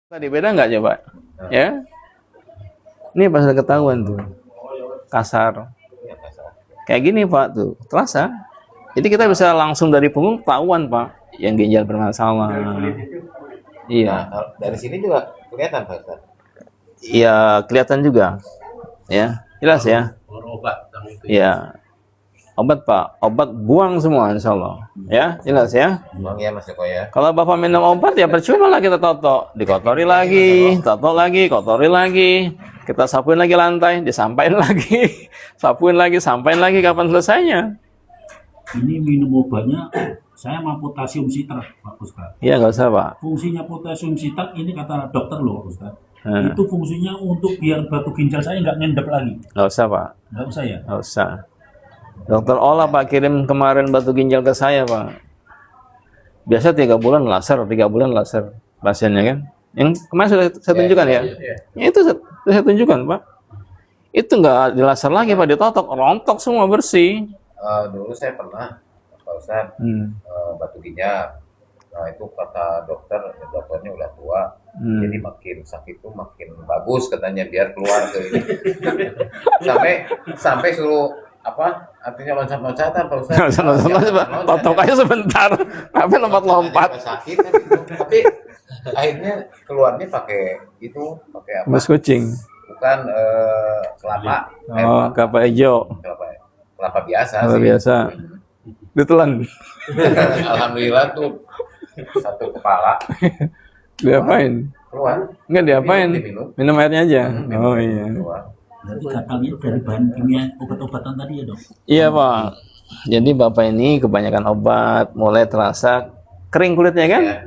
Tadi beda nggak coba? Ya, ini pas udah ketahuan tuh kasar. Kayak gini Pak tuh, terasa. Jadi kita bisa langsung dari punggung ketahuan Pak, yang ginjal bermasalah. Iya, Nah, dari sini juga kelihatan Pak Ustaz. iya kelihatan juga. Ya, jelas ya. Obat yang itu. Iya, obat Pak, obat buang semua Insya Allah. Ya, jelas ya. Bang ya Mas Joko ya. Kalau Bapak minum obat ya percuma lah kita totok, dikotori lagi, totok lagi, kotori lagi, kita sapuin lagi lantai, disampain lagi, sapuin lagi, sampain lagi, kapan selesainya? Ini minum obatnya saya mau potasium sitrat Pak Ustaz. Iya nggak usah Pak. Fungsinya potasium sitrat ini kata dokter loh Ustaz. Hmm. Itu fungsinya untuk biar batu ginjal saya nggak ngendap lagi. Nggak usah Pak, Nggak usah ya? nggak usah. Dokter Ola Pak kirim kemarin batu ginjal ke saya Pak. Biasa 3 bulan laser pasiennya kan. Yang kemarin sudah saya tunjukkan ya. Itu saya tunjukkan Pak. Itu nggak dilaser lagi Pak, ditotok, rontok semua bersih. Dulu saya pernah Pak Ustaz batu ginjal. Nah itu kata dokternya udah tua, jadi makin sakit tuh makin bagus katanya biar keluar ke ini. sampai suruh apa artinya loncat-loncatan Pak Ustaz. Totok aja sebentar, tapi lompat-lompat. Sakit tapi akhirnya keluarnya pakai apa? Mas kucing. Bukan kelapa. Oh, kelapa hijau. Kelapa biasa Kelapa sih. biasa. Ditelan. Alhamdulillah tuh satu kepala Diapain? keluar. Enggak diapain? Diminum. Minum airnya aja. Oh iya. Keluar. Berarti gatalnya dari bahan kimia obat-obatan tadi ya dok? Iya Pak. Jadi Bapak ini kebanyakan obat, mulai terasa kering kulitnya kan? Ya,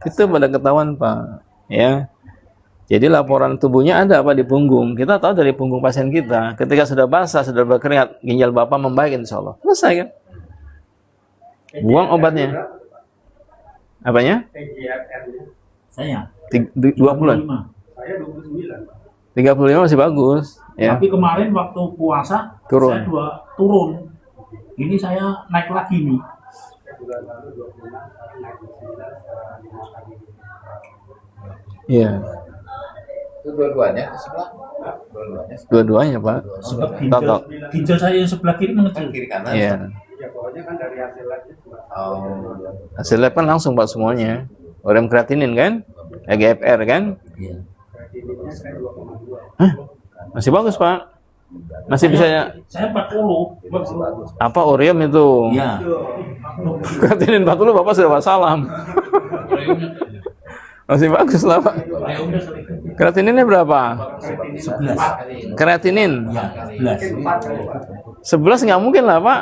Itu pada ketahuan Pak. Ya. Jadi laporan tubuhnya ada apa di punggung. Kita tahu dari punggung pasien kita. Ketika sudah basah, sudah berkeringat, ginjal Bapak membaik insya Allah. Selesai kan? Buang obatnya. Apanya? Saya 2 bulan. 25. Saya 29, Pak. 35 masih bagus. Ya. Tapi kemarin waktu puasa Turun. saya turun. Ini saya naik lagi nih. Saya bulan lalu 26, sekarang naik 29, sekarang 5 kali. Iya. Itu dua-duanya ke sebelah. Dua-duanya Dua-duanya Pak. Sebab Totok. ginjal saya yang sebelah kiri kan mengecil. kiri kanan. Iya. Ya pokoknya kan dari hasil labnya cuma Oh. Hasil lab kan langsung Pak semuanya. Urea kreatinin kan? EGFR kan? Iya. kreatinine saya 2,2. Hah? Masih bagus Pak. Masih bisa ya. Saya 40. Apa ureum itu? Iya. Kreatinin 40 Bapak sudah wassalam. Masih bagus lah Pak. Kreatininnya berapa? 11. Kreatinin Ya, 11. 11 nggak mungkin lah Pak.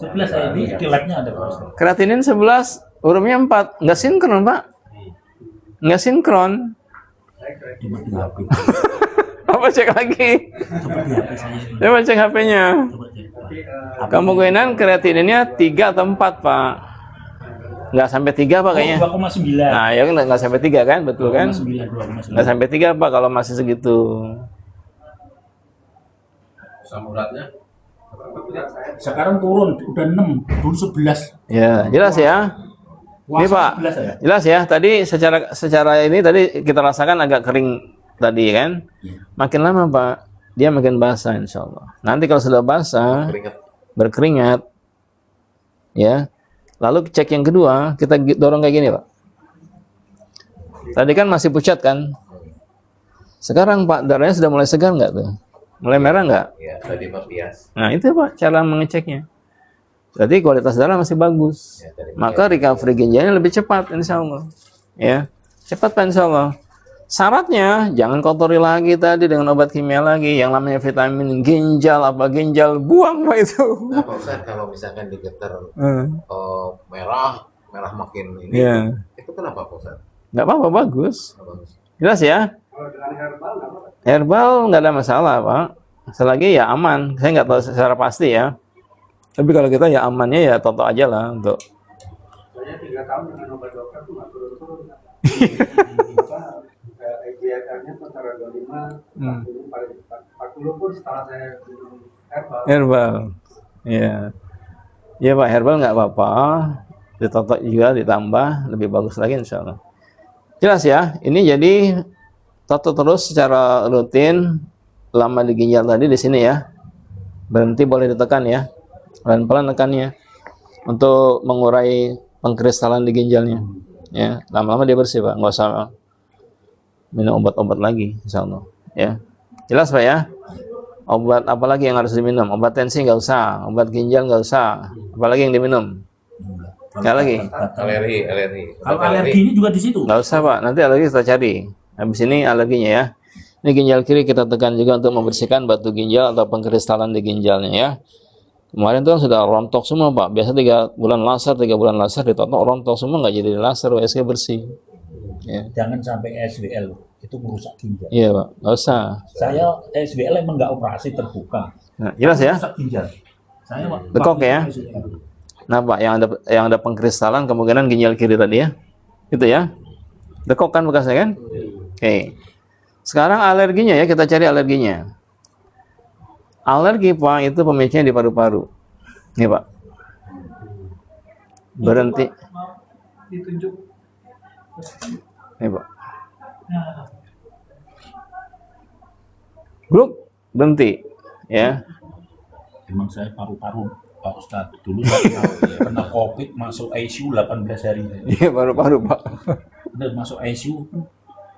11 saya di labnya ada Pak Ustaz. Kreatinin 11, uremnya 4. Nggak sinkron Pak. Nggak sinkron. Coba di HP. Apa cek lagi? Coba di HP saya. Coba cek HP-nya. Coba cek. Kemungkinan kreatininnya 3 atau 4 Pak. Nggak sampai 3 Pak kayaknya. 2,9. Nah ya kan nggak sampai 3 kan, betul kan? 2,9. Nggak sampai 3 Pak kalau masih segitu. Samuratnya sekarang turun udah 6, dulu 11. Ya, jelas ya. Ini Puasa Pak, 11 ya? jelas ya. Tadi secara ini tadi kita rasakan agak kering tadi kan. Iya. Makin lama Pak, dia makin basah insya Allah. Nanti kalau sudah basah, Keringat. berkeringat, ya. Lalu cek yang kedua, kita dorong kayak gini Pak. Tadi kan masih pucat kan. Sekarang Pak, darahnya sudah mulai segar nggak tuh? Mulai merah nggak? Ya, tadi Pak Pias. Nah itu Pak, cara mengeceknya. Jadi kualitas darah masih bagus. Ya, tadi Maka recovery ginjalnya lebih cepat insya Allah. Ya, cepat Pak insya Allah. Syaratnya jangan kotori lagi tadi dengan obat kimia lagi. Yang namanya vitamin ginjal, ginjal buang Pak itu. Nah, Pak Ustaz kalau misalkan digetar merah makin ini, Ya, itu kenapa Pak Ustaz? nggak apa-apa bagus. Kenapa, Mas? Jelas ya. Kalau dengan herbal nggak apa-apa. Herbal nggak ada masalah Pak. Selagi ya aman. Saya nggak tahu secara pasti ya. Tapi kalau kita ya amannya ya toto aja lah untuk. Saya 3 tahun dengan obat dokter tuh nggak turun-turun. EGFR-nya tuh antara 25, 40 paling cepat. 40 pun setelah saya minum herbal. Herbal. Iya. Ya Pak, herbal nggak apa-apa. Ditotok juga ditambah lebih bagus lagi insya Allah. Jelas ya? Ini jadi tato terus secara rutin, lama di ginjal tadi di sini ya. Berhenti boleh ditekan ya. Pelan-pelan tekannya untuk mengurai pengkristalan di ginjalnya. Ya, lama-lama dia bersih, Pak. Nggak usah minum obat-obat lagi, insyaallah. Ya. Jelas, Pak ya? Obat apa lagi yang harus diminum? Obat tensi nggak usah, obat ginjal nggak usah. Apalagi yang diminum? Nggak lagi? Alergi. Kalau alerginya juga di situ. Nggak usah, Pak. Nanti alergi kita cari. Habis ini alerginya ya. Ini ginjal kiri kita tekan juga untuk membersihkan batu ginjal atau pengkristalan di ginjalnya ya. Kemarin tuh kan sudah rontok semua, Pak. Biasa 3 bulan laser, 3 bulan laser ditotok rontok semua, nggak jadi laser, USG bersih. Ya. Jangan sampai SWL itu merusak ginjal. Iya, Pak. Nggak usah. Saya SWL emang nggak operasi terbuka. Nah, jelas ya? Merusak ginjal. Saya Dekok ya? Nah, Pak, yang ada pengkristalan kemungkinan ginjal kiri tadi ya. Itu ya. Dekok kan bekasnya kan? Oke. Sekarang alerginya ya, kita cari alerginya. Alergi, Pak, itu pemicunya di paru-paru. Nih, Pak. Berhenti. Ditunjuk. Nih, Pak. Grup berhenti ya. Emang saya paru-paru Pak Ustadz dulu saya kena COVID masuk ICU 18 hari. Iya, paru-paru, Pak. Udah masuk ICU.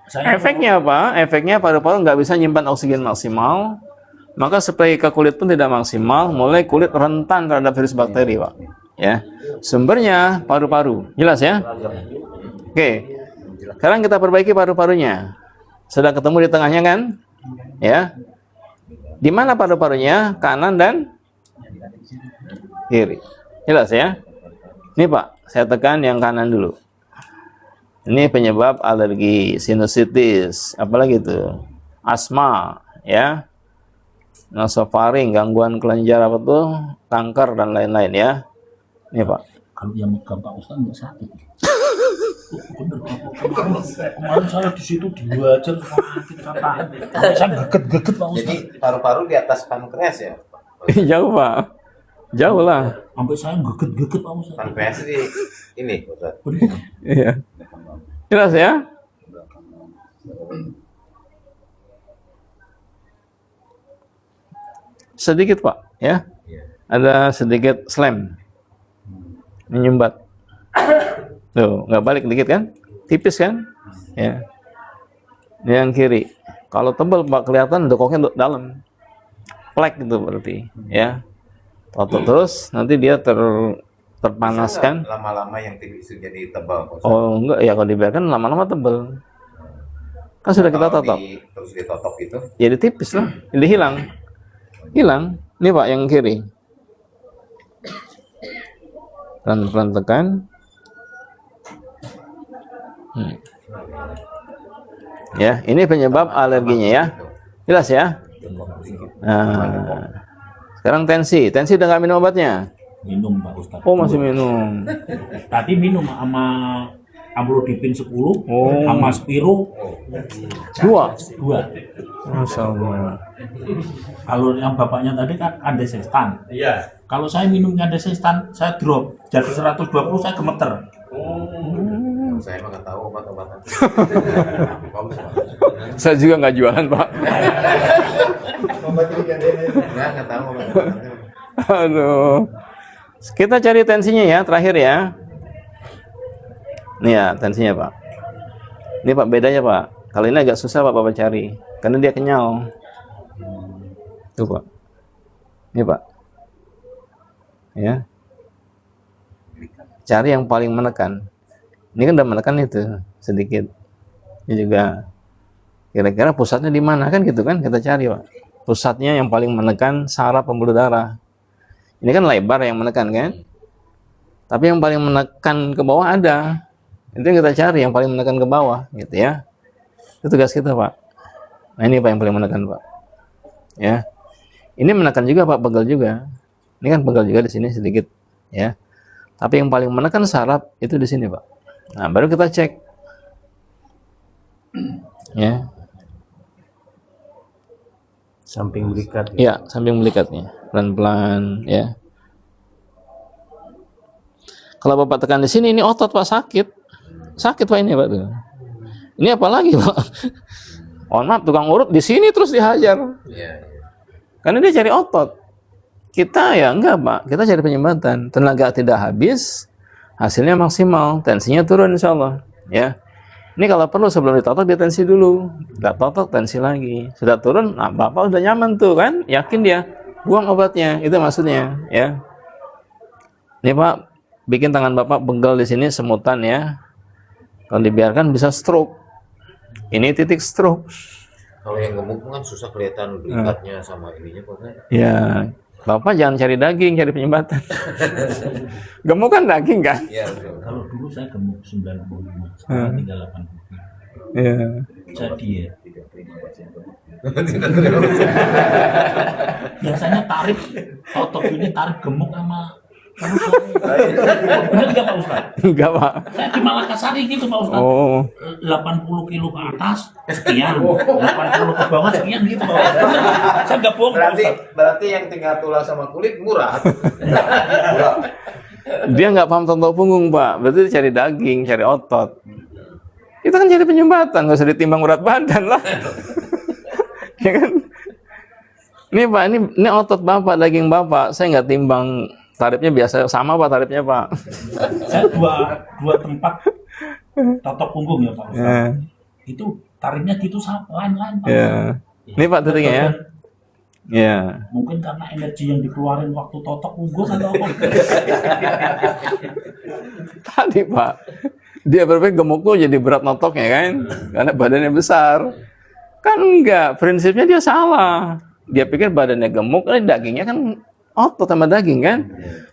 Saya Efeknya apa? Efeknya paru-paru nggak bisa nyimpan oksigen maksimal, maka spray ke kulit pun tidak maksimal, mulai kulit rentan terhadap virus bakteri, Pak. Ya, sumbernya paru-paru, jelas ya? Oke, sekarang kita perbaiki paru-parunya. Sudah ketemu di tengahnya kan? Ya, di mana paru-parunya? Kanan dan kiri, jelas ya? Ini Pak, saya tekan yang kanan dulu. Ini penyebab alergi, sinusitis, apalagi itu, asma, ya, nasofaring, gangguan kelenjar apa tuh, kanker dan lain-lain ya. Ini Pak. kalau yang megang Pak Ustadz nggak sakit. Bener, kemarin saya di situ diwajar sakit katahan. Saya geget-geget Pak Jadi Ustadz. paru-paru di atas pankreas ya. Jauh Pak, jauh lah. Sampai saya geget-geget Pak Ustadz. Pankreas di ini, Ustaz. Bener. Iya. Jelas ya? Sedikit Pak, ya. Ada sedikit slam. Menyumbat. Tuh, nggak balik dikit kan? Tipis kan? Ya. Ini yang kiri. Kalau tebal Pak kelihatan dekoknya dalam. Plek gitu berarti, ya. Tato terus nanti dia terpanaskan. Bisa nggak lama-lama yang tipis itu jadi tebal, Ustaz? Oh enggak ya, kalau dibiarkan lama-lama tebal. Kan sudah kita Kalau totok. terus ditotok itu Jadi tipis lah, jadi hilang. Hilang. Ini Pak yang kiri. Pelan-pelan tekan. Ya, ini penyebab alerginya ya. Jelas ya? Nah, sekarang tensi. Tensi udah nggak minum obatnya? Minum Pak Ustadz. Oh, masih minum. Tadi minum sama amlodipin 10, Oh. sama Spiro 2. 2. Masya Allah. Kalau yang bapaknya tadi kan andesestan. Iya. Kalau saya minum andesestan, saya drop. Jadi 120 saya gemeter. saya emang nggak tahu obat-obatan. Saya juga nggak jualan, Pak. Nggak tahu obat-obatan. Aduh. Kita cari tensinya ya, terakhir ya. Nih ya, tensinya Pak. Ini Pak, bedanya Pak. Kali ini agak susah Pak Bapak cari. Karena dia kenyal. Tuh Pak. Ini Pak. Ya. Cari yang paling menekan. Ini kan udah menekan itu sedikit. Ini juga kira-kira pusatnya di mana kan gitu kan kita cari Pak. Pusatnya yang paling menekan saraf pembuluh darah. Ini kan lebar yang menekan kan. Tapi yang paling menekan ke bawah ada. Itu yang kita cari yang paling menekan ke bawah gitu ya. Itu tugas kita Pak. Nah ini Pak yang paling menekan Pak. Ya. Ini menekan juga Pak, pegal juga. Ini kan pegal juga di sini sedikit ya. Tapi yang paling menekan saraf itu di sini Pak. Nah baru kita cek. Ya. Samping belikat. Ya, samping belikatnya. Pelan-pelan ya. Kalau Bapak tekan di sini ini otot Pak sakit. Sakit Pak ini Pak tuh. Ini apalagi Pak? Mohon maaf, tukang urut di sini terus dihajar. Iya. Karena dia cari otot. Kita ya enggak Pak, kita cari penyumbatan. Tenaga tidak habis, hasilnya maksimal, tensinya turun insya Allah. Ya. Ini kalau perlu sebelum ditotok dia tensi dulu. Nggak totok tensi lagi. Sudah turun, nah Bapak udah nyaman tuh kan? Yakin dia. Buang obatnya, itu maksudnya. Ya. Ini Pak, bikin tangan Bapak pegal di sini semutan ya. Kalau dibiarkan bisa stroke. Ini titik stroke. Kalau yang gemuk kan susah kelihatan berikatnya sama ininya Pak Ustaz. Ya, Bapak jangan cari daging, cari penyumbatan. Gemuk kan daging kan? Iya betul. Kalau dulu saya gemuk 95, sekarang tinggal 80 kilo. Iya. Jadi ya. Biasanya tarif totok ini tarif gemuk sama bener nggak Pak Ustaz? Enggak Pak. Saya di Malakasari gitu Pak Ustaz. Oh, 80 kilo ke atas sekian, 80 ke bawah sekian gitu Pak Ustaz. Saya nggak bohong Pak Ustaz. Berarti yang tinggal tulang sama kulit murah. dia nggak paham tontok punggung Pak. Berarti dia cari daging, cari otot. Kita kan cari penyumbatan, nggak usah ditimbang berat badan lah. Ya kan? Ini Pak, ini otot Bapak, daging Bapak. Saya nggak timbang. Tarifnya biasa sama Pak tarifnya Pak. Saya dua tempat totok punggung ya Pak Ustaz. Ya. Itu tarifnya gitu sama lain-lain Pak Ya. Ustaz. Ini Pak titiknya ya. Ya. Mungkin karena energi yang dikeluarin waktu totok punggung atau apa? Tadi Pak, dia berpikir gemuk tuh jadi berat notoknya kan, karena badannya besar. Kan enggak, prinsipnya dia salah. Dia pikir badannya gemuk, dagingnya kan otot sama daging kan.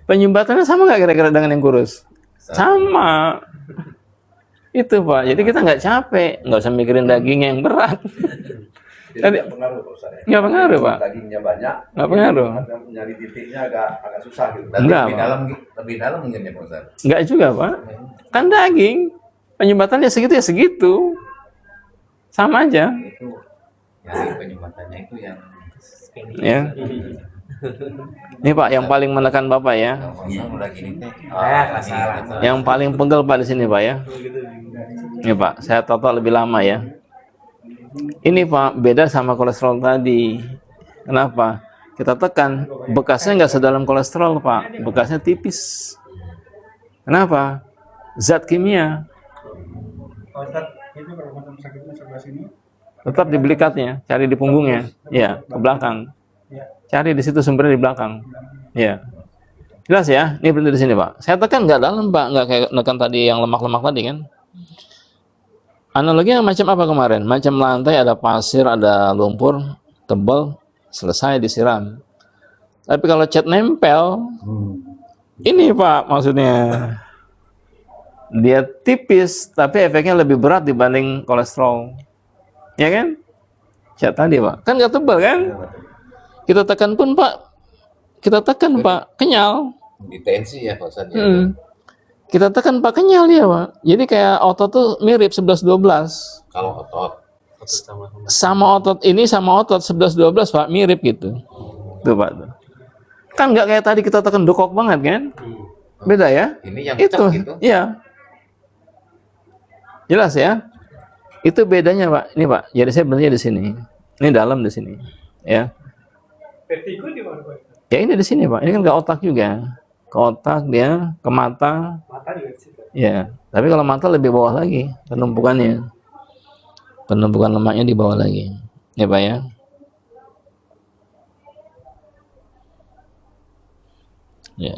Penyumbatannya sama nggak kira-kira dengan yang kurus? Sama. Itu Pak, jadi kita nggak capek, nggak usah mikirin dagingnya yang berat. Jadi nggak pengaruh Pak Ustaz ya? Nggak pengaruh Pak, Dagingnya banyak, nggak pengaruh. karena nyari titiknya agak susah gitu. Berarti Enggak, lebih dalam mungkin ya Pak Ustaz. Nggak juga Pak, kan daging. Penyumbatannya segitu ya segitu. Sama aja. Itu nyari penyumbatannya itu yang Ya. Ini Pak, yang paling menekan Bapak ya. kalau udah gini teh. Yang paling pegel Pak di sini Pak ya. Ini Pak, saya total lebih lama ya. Ini Pak, beda sama kolesterol tadi. Kenapa? Kita tekan, bekasnya nggak sedalam kolesterol Pak, bekasnya tipis. Kenapa? Zat kimia. Pak Ustaz, itu kalau macam sakitnya sebelah sini, Tetap di belikatnya, cari di punggungnya. Ya, ke belakang. Cari di situ sumbernya di belakang. Ya. Jelas ya? Ini berhenti di sini Pak. Saya tekan nggak dalam Pak, nggak kayak nekan tadi yang lemak-lemak tadi kan. Analoginya macam apa kemarin? Macam lantai ada pasir, ada lumpur, tebal, selesai disiram. Tapi kalau cat nempel, ini Pak maksudnya. Dia tipis, tapi efeknya lebih berat dibanding kolesterol. Ya kan? Cat tadi Pak. Kan nggak tebal kan? Kita tekan pun Pak, kita tekan Pak, kenyal. Di tensi ya Pak Ustaz. Kita tekan Pak, kenyal dia Pak. Jadi kayak otot tuh mirip 11-12. Kalau otot Sama otot ini sama otot 11-12 Pak, mirip gitu. Tuh Pak. Tuh. Kan nggak kayak tadi kita tekan dokok banget kan? Beda ya? ini yang Itu, pecah gitu. iya. Jelas ya? Itu bedanya Pak. Ini Pak, jadi saya berhenti di sini. Ini dalam di sini. Ya. vertigo di mana Pak? Ya ini di sini Pak. Ini kan ke otak juga. Ke otak dia, ke mata. Mata juga di situ. Ya. Tapi kalau mata lebih bawah lagi penumpukannya. Penumpukan lemaknya di bawah lagi. Ya Pak ya. Ya.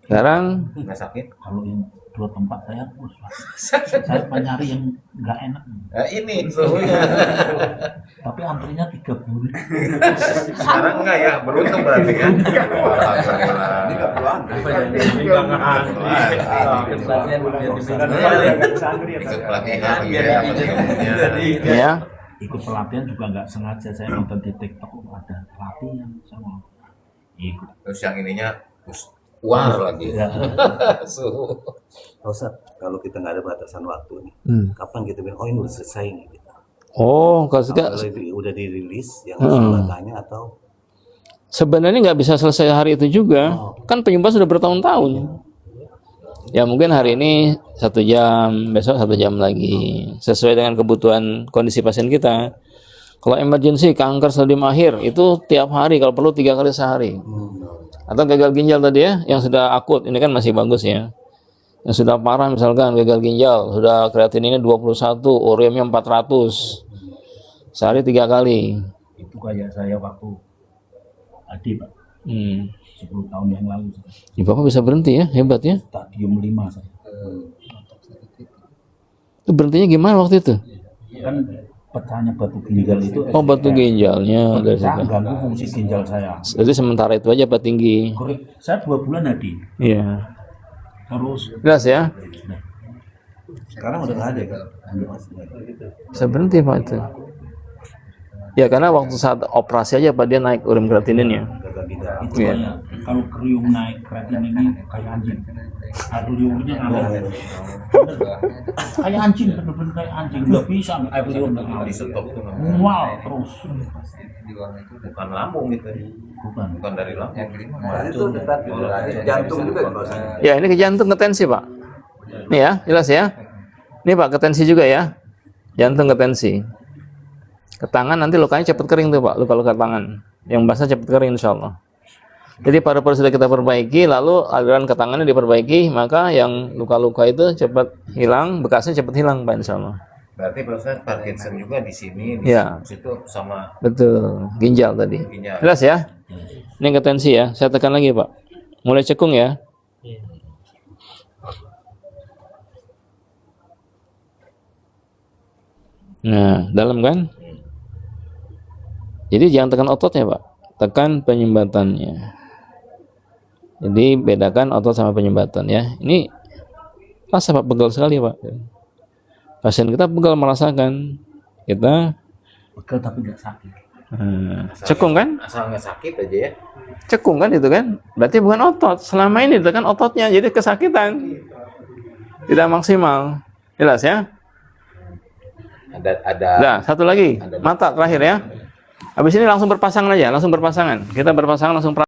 Sekarang Nggak sakit. Kalau yang dua tempat saya puas Pak. Saya nyari yang nggak enak. Nah, ini suhunya. Tapi antrinya 3 bulan. Sekarang enggak ya, beruntung berarti kan. Alhamdulillah. Ini nggak perlu antri. Ikut pelatihan gitu ya. ya. Ikut pelatihan juga nggak sengaja, saya nonton di TikTok ada pelatihan sama ikut. Terus yang ininya war lagi. Ya. Suhu. Pak Ustaz, kalau kita nggak ada batasan waktu nih, kapan kita bilang, oh ini udah selesai nih gitu. Oh, kalau sudah Kalau udah dirilis yang harus tanya atau sebenarnya nggak bisa selesai hari itu juga. Kan penyumbatan sudah bertahun-tahun. Ya mungkin hari ini 1 jam, besok 1 jam lagi, sesuai dengan kebutuhan kondisi pasien kita. Kalau emergency kanker stadium akhir itu tiap hari, kalau perlu 3 kali sehari. Atau gagal ginjal tadi ya, yang sudah akut, ini kan masih bagus ya. Yang sudah parah misalkan gagal ginjal, sudah kreatininnya 21, ureumnya 400. Sehari 3 kali. Itu kayak saya waktu Adi Pak, 10 tahun yang lalu. Ya, Bapak bisa berhenti ya, hebat ya. Stadium 5 saya. Itu berhentinya gimana waktu itu? Kan pecahnya batu ginjal itu. Oh, batu ginjalnya dari Saya situ. ganggu fungsi ginjal saya. Jadi sementara itu aja Pak tinggi. Saya 2 bulan Adi. Iya. Terus Jelas ya? Sekarang udah nggak ada kan? Bisa berhenti Pak itu. Ya karena waktu saat operasi aja Pak dia naik ureum kreatininnya. itu Iya. kayak kalau krium naik kreatin ini kayak anjing. Air liurnya ngalir. Kayak anjing, bener-bener kayak anjing. Nggak bisa air liur nggak ngalir. Di stop tuh nggak Mual terus. bukan lambung gitu, Bukan. bukan dari lambung. Itu dekat jantung juga bahasanya. Ya ini ke jantung ke tensi Pak. Nih ya jelas ya. Ini Pak ke tensi juga ya. Jantung ke tensi. Ke tangan nanti lukanya cepat kering tuh Pak, luka-luka tangan. Yang basah cepat kering insya Allah. Jadi paru-paru sudah kita perbaiki, lalu aliran ke tangannya diperbaiki, maka yang luka-luka itu cepat hilang, bekasnya cepat hilang Pak insya Allah. Berarti Pak Ustadz Parkinson juga di sini, di Ya. situ sama Betul, ginjal tadi. ginjal. Jelas ya? Ini ke tensi ya, saya tekan lagi Pak. Mulai cekung ya. Nah, dalam kan? Jadi jangan tekan ototnya Pak, tekan penyumbatannya. Jadi bedakan otot sama penyumbatan ya. Ini rasa Pak pegal sekali Pak. Pasien kita pegal merasakan, kita Pegel tapi nggak sakit. cekung kan? Asal nggak sakit aja ya. Cekung kan itu kan? Berarti bukan otot. Selama ini itu kan ototnya, jadi kesakitan. Tidak maksimal. Jelas ya? Ada Nah, satu lagi. Mata terakhir ya. Habis ini langsung berpasangan aja, langsung berpasangan. Kita berpasangan langsung